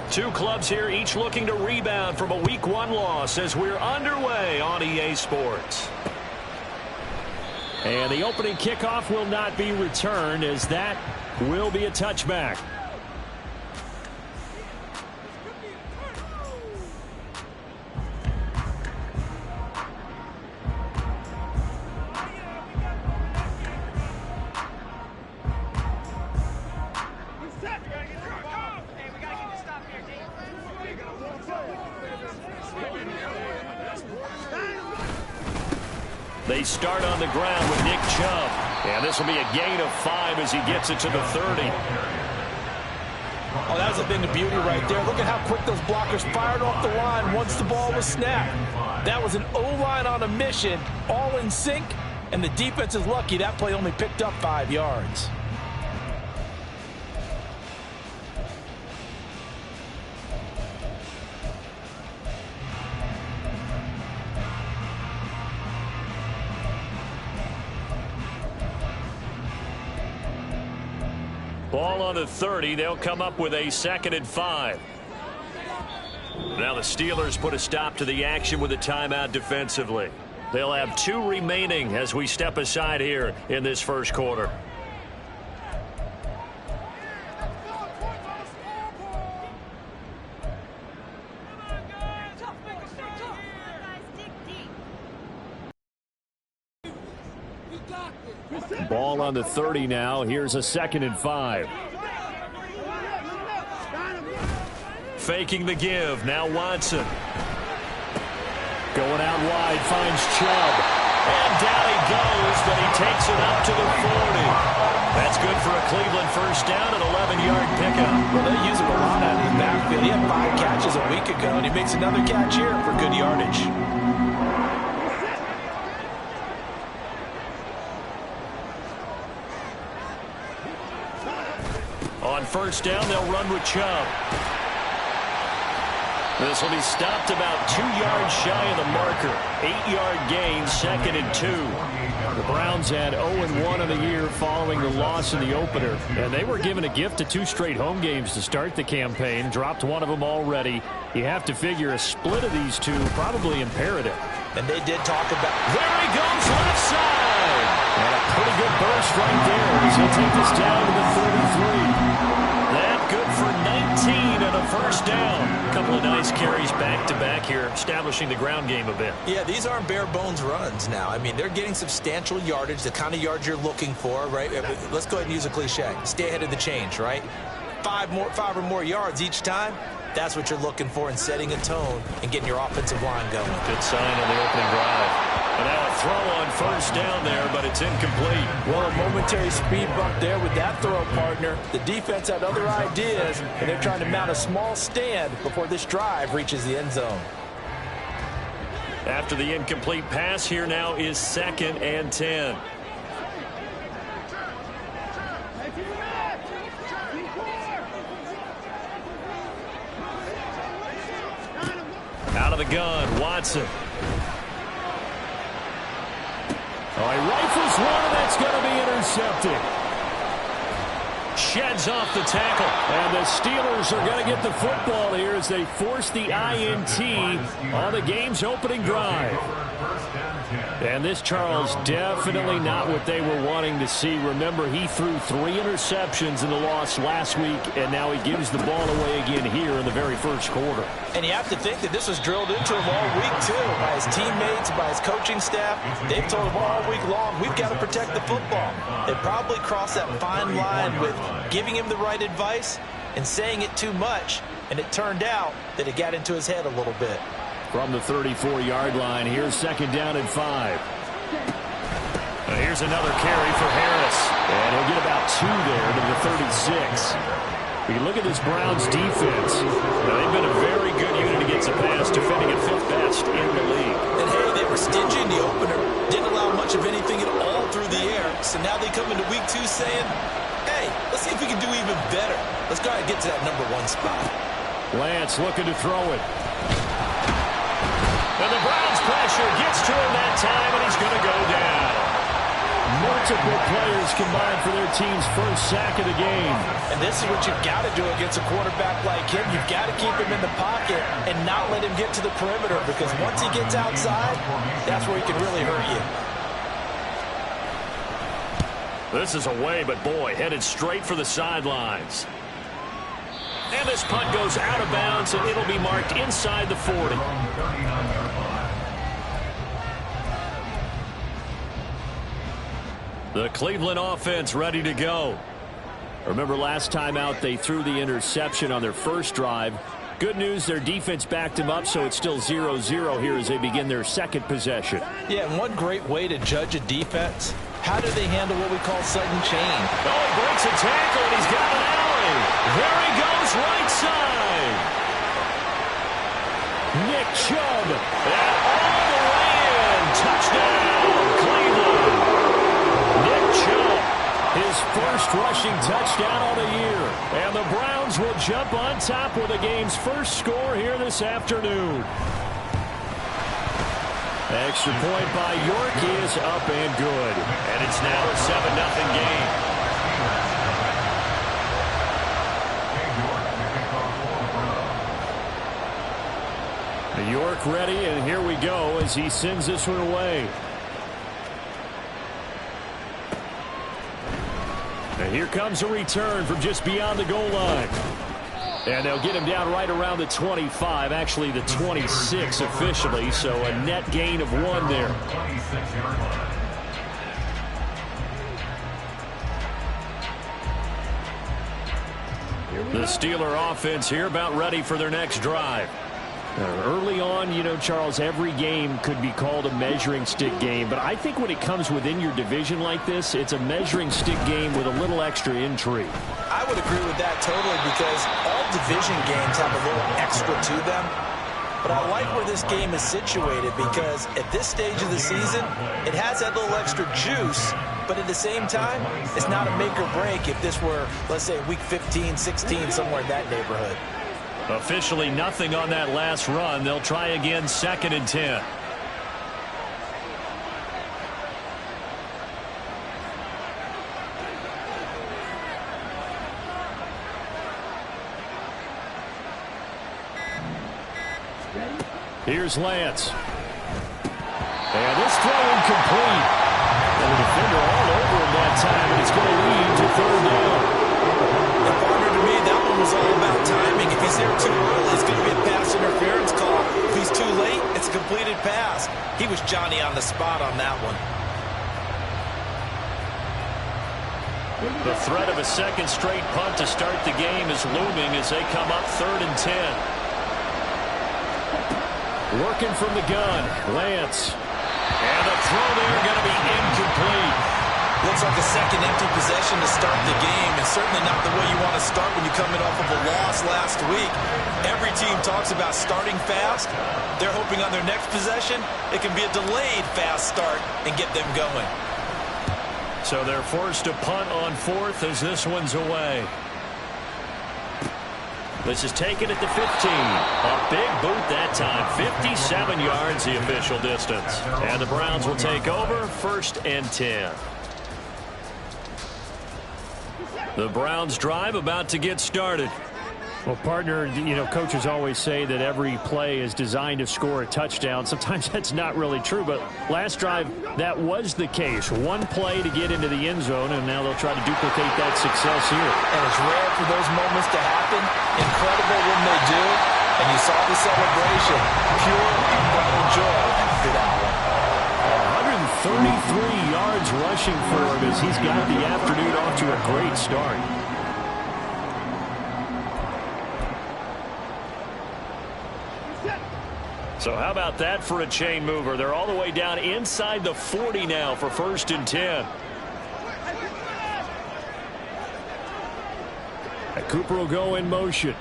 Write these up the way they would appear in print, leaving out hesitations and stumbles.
Two clubs here, each looking to rebound from a Week 1 loss as we're underway on EA Sports. And the opening kickoff will not be returned, as that will be a touchback. They start on the ground with Nick Chubb. And this will be a gain of 5 as he gets it to the 30. Oh, that was a thing of beauty right there. Look at how quick those blockers fired off the line once the ball was snapped. That was an O-line on a mission, all in sync, and the defense is lucky that play only picked up 5 yards. Ball on the 30. They'll come up with a 2nd and 5. Now the Steelers put a stop to the action with a timeout defensively. They'll have 2 remaining as we step aside here in this first quarter. Ball on the 30 now. Here's a 2nd and 5. Faking the give. Now Watson. Going out wide. Finds Chubb. And down he goes, but he takes it up to the 40. That's good for a Cleveland first down, an 11-yard pickup. Well, they use him a lot out of the backfield. He had 5 catches a week ago, and he makes another catch here for good yardage. On first down, they'll run with Chubb. This will be stopped about 2 yards shy of the marker. 8-yard gain, 2nd and 2. The Browns had 0-1 on the year following the loss in the opener. And they were given a gift of 2 straight home games to start the campaign. Dropped one of them already. You have to figure a split of these 2 probably imperative. And they did talk about... There he goes, left side! And a pretty good burst right there as he'll take this down to the 33. That good for 19 and a first down. A couple of nice carries back-to-back here, establishing the ground game a bit. Yeah, these aren't bare-bones runs now. I mean, they're getting substantial yardage, the kind of yards you're looking for, right? Let's go ahead and use a cliche. Stay ahead of the change, right? 5 or more yards each time. That's what you're looking for in setting a tone and getting your offensive line going. Good sign on the opening drive. And now a throw on first down there, but it's incomplete. Well, a momentary speed bump there with that throw, partner. The defense had other ideas, and they're trying to mount a small stand before this drive reaches the end zone. After the incomplete pass, here now is 2nd and 10. Out of the gun, Watson. Oh, he rifles one, and that's going to be intercepted. Sheds off the tackle. And the Steelers are going to get the football here as they force the INT on the game's opening drive. And this, Charles, definitely not what they were wanting to see. Remember, he threw 3 interceptions in the loss last week, and now he gives the ball away again here in the very first quarter. And you have to think that this was drilled into him all week, too, by his teammates, by his coaching staff. They've told him all week long, we've got to protect the football. They probably crossed that fine line with giving him the right advice and saying it too much, and it turned out that it got into his head a little bit. From the 34-yard line, here's 2nd down and 5. Now here's another carry for Harris. And he'll get about 2 there to the 36. We look at this Browns defense. Now, they've been a very good unit against the pass, defending at 5th best in the league. And, hey, they were stingy in the opener. Didn't allow much of anything at all through the air. So now they come into week 2 saying, hey, let's see if we can do even better. Let's go ahead and get to that number 1 spot. Lance looking to throw it. And the Browns pressure gets to him that time, and he's multiple players combined for their team's first sack of the game. And this is what you've got to do against a quarterback like him. You've got to keep him in the pocket and not let him get to the perimeter, because once he gets outside, that's where he can really hurt you. This is away, but boy, headed straight for the sidelines. And this punt goes out of bounds, and it'll be marked inside the 40. The Cleveland offense ready to go. Remember last time out they threw the interception on their first drive. Good news, their defense backed him up, so it's still 0-0 here as they begin their second possession. Yeah, and one great way to judge a defense, how do they handle what we call sudden change? Oh, he breaks a tackle, and he's got an alley. There he goes, right side. Nick Chubb, and all the way in. Touchdown, Cleveland. Nick Chubb, his first rushing touchdown of the year. And the Browns will jump on top with the game's first score here this afternoon. Extra point by York is up and good. And it's now a 7-0 game. York ready, and here we go as he sends this one away. And here comes a return from just beyond the goal line. And they'll get him down right around the 25, actually the 26 officially, so a net gain of 1 there. The Steeler offense here about ready for their next drive. Early on, you know, Charles, every game could be called a measuring stick game, but I think when it comes within your division like this, it's a measuring stick game with a little extra intrigue. I would agree with that totally, because all division games have a little extra to them. But I like where this game is situated, because at this stage of the season, it has that little extra juice, but at the same time, it's not a make or break if this were, let's say, week 15, 16, somewhere in that neighborhood. Officially nothing on that last run. They'll try again, 2nd and 10. Here's Lance. And this throw incomplete. And the defender all over him that time, and it's going to lead to 3rd down. To me, that one was all about timing. If he's there too early, it's going to be a pass interference call. If he's too late, it's a completed pass. He was Johnny on the spot on that one. The threat of a second straight punt to start the game is looming as they come up 3rd and 10. Working from the gun, Lance. And the throw there going to be incomplete. Looks like a second empty possession to start the game, and certainly not the way you want to start when you're coming off of a loss last week. Every team talks about starting fast. They're hoping on their next possession it can be a delayed fast start and get them going. So they're forced to punt on 4th as this one's away. This is taken at the 15. A big boot that time. 57 yards the official distance. And the Browns will take over, 1st and 10. The Browns drive about to get started. Well, partner, you know, coaches always say that every play is designed to score a touchdown. Sometimes that's not really true, but last drive, that was the case. One play to get into the end zone, and now they'll try to duplicate that success here. And it's rare for those moments to happen. Incredible when they do. And you saw the celebration. Pure, unbridled joy after that one. 133 yards rushing for him as he's got the afternoon off to a great start. So how about that for a chain mover? They're all the way down inside the 40 now for 1st and 10. And Cooper will go in motion.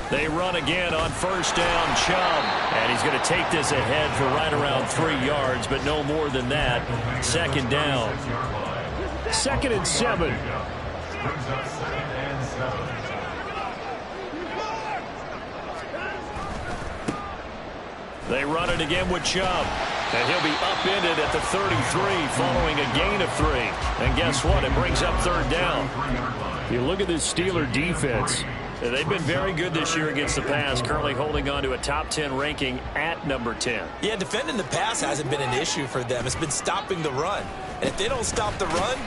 They run again on 1st down, Chubb. And he's going to take this ahead for right around 3 yards, but no more than that. 2nd down. 2nd and 7. They run it again with Chubb. And he'll be upended at the 33 following a gain of 3. And guess what? It brings up third down. You look at this Steeler defense. They've been very good this year against the pass, currently holding on to a top 10 ranking at number 10. Yeah, defending the pass hasn't been an issue for them. It's been stopping the run. And if they don't stop the run,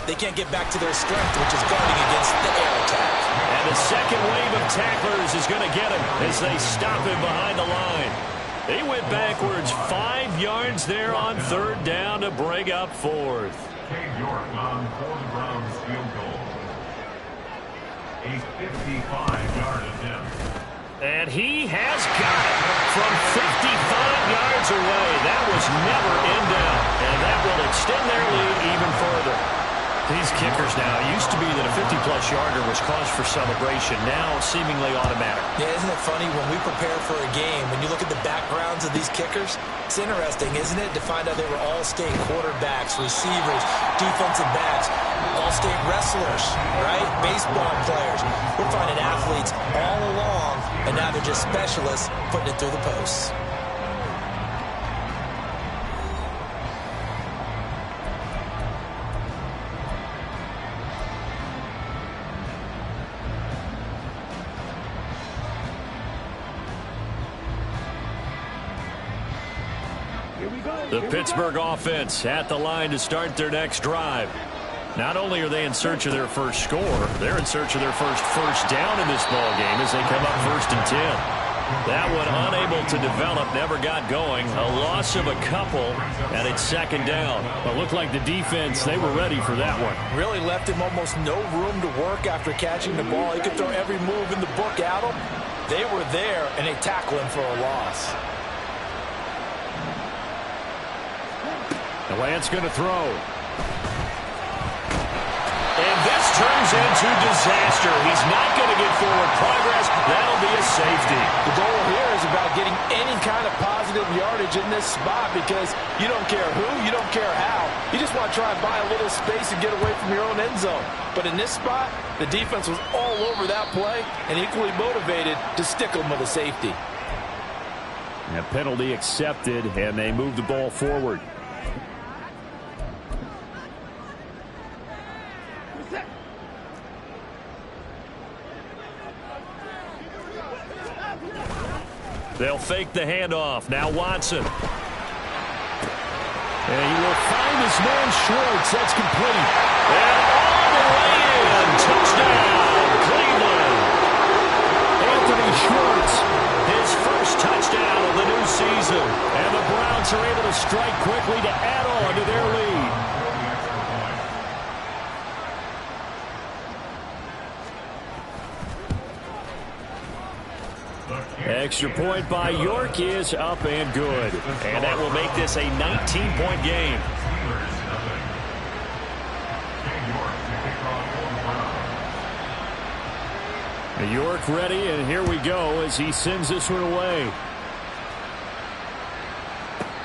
they can't get back to their strength, which is guarding against the air attack. And the second wave of tacklers is going to get him as they stop him behind the line. They went backwards 5 yards there on third down to bring up fourth. York on for the Browns field goal. A 55-yard attempt. And he has got it from 55 yards away. That was never in doubt. And that will extend their lead even further. These kickers now, it used to be that a 50-plus yarder was cause for celebration. Now, seemingly automatic. Yeah, isn't it funny when we prepare for a game, when you look at the backgrounds of these kickers, it's interesting, isn't it, to find out they were all-state quarterbacks, receivers, defensive backs, all-state wrestlers, right? Baseball players. We're finding athletes all along, and now they're just specialists putting it through the posts. The Pittsburgh offense at the line to start their next drive. Not only are they in search of their first score, they're in search of their first down in this ball game as they come up 1st and 10. That one unable to develop, never got going. A loss of a couple, and it's 2nd down. But looked like the defense, they were ready for that one. Really left him almost no room to work after catching the ball. He could throw every move in the book at him. They were there, and they tackle him for a loss. The Lance going to throw. And this turns into disaster. He's not going to get forward progress. That'll be a safety. The goal here is about getting any kind of positive yardage in this spot because you don't care who, you don't care how. You just want to try and buy a little space and get away from your own end zone. But in this spot, the defense was all over that play and equally motivated to stick them with a safety. A penalty accepted, and they move the ball forward. They'll fake the handoff. Now Watson. And he will find his man Schwartz. That's complete. And all the way in. Touchdown, Cleveland. Anthony Schwartz, his first touchdown of the new season. And the Browns are able to strike quickly to add on to their lead. Extra point by York is up and good. And that will make this a 19-point game. York ready, and here we go as he sends this one away.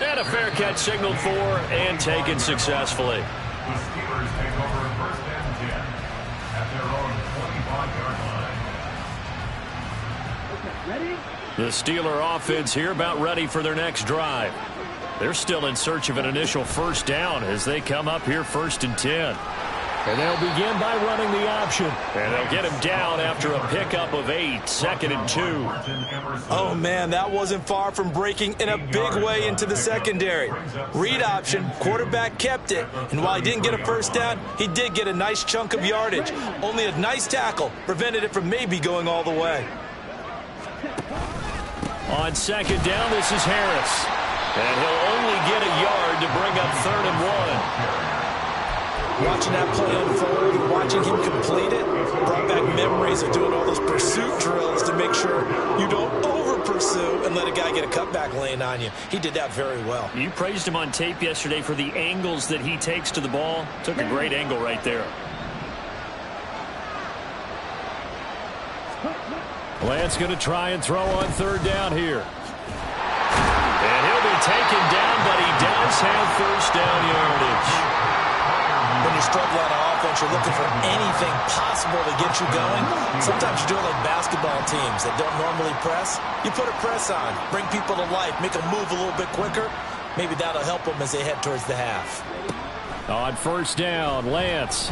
And a fair catch signaled for and taken successfully. The Steelers take over 1st and 10 at their own 25-yard line. Ready? The Steeler offense here about ready for their next drive. They're still in search of an initial first down as they come up here 1st and 10. And they'll begin by running the option. And they'll get him down after a pickup of 8, 2nd and 2. Oh, man, that wasn't far from breaking in a big way into the secondary. Read option, quarterback kept it. And while he didn't get a first down, he did get a nice chunk of yardage. Only a nice tackle prevented it from maybe going all the way. On 2nd down, this is Harris. And he'll only get a yard to bring up 3rd and 1. Watching that play unfold and watching him complete it brought back memories of doing all those pursuit drills to make sure you don't over-pursue and let a guy get a cutback lane on you. He did that very well. You praised him on tape yesterday for the angles that he takes to the ball. Took a great angle right there. Lance going to try and throw on 3rd down here. And he'll be taken down, but he does have first down yardage. when you struggle on offense, you're looking for anything possible to get you going. Sometimes you do it like basketball teams that don't normally press. You put a press on, bring people to life, make them move a little bit quicker. Maybe that'll help them as they head towards the half. On first down, Lance.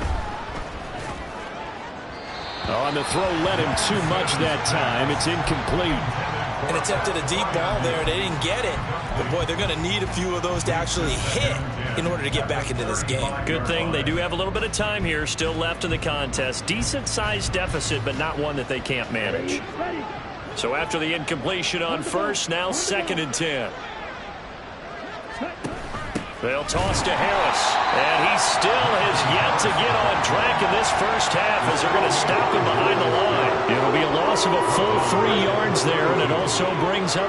On the throw, led him too much that time. It's incomplete. And attempted a deep ball there. They didn't get it. But, boy, they're going to need a few of those to actually hit in order to get back into this game. Good thing they do have a little bit of time here still left in the contest. Decent-sized deficit, but not one that they can't manage. So after the incompletion on first, now 2nd and 10. They'll toss to Harris, and he still has yet to get on track in this first half as they're going to stop him behind the line. It'll be a loss of a full 3 yards there, and it also brings up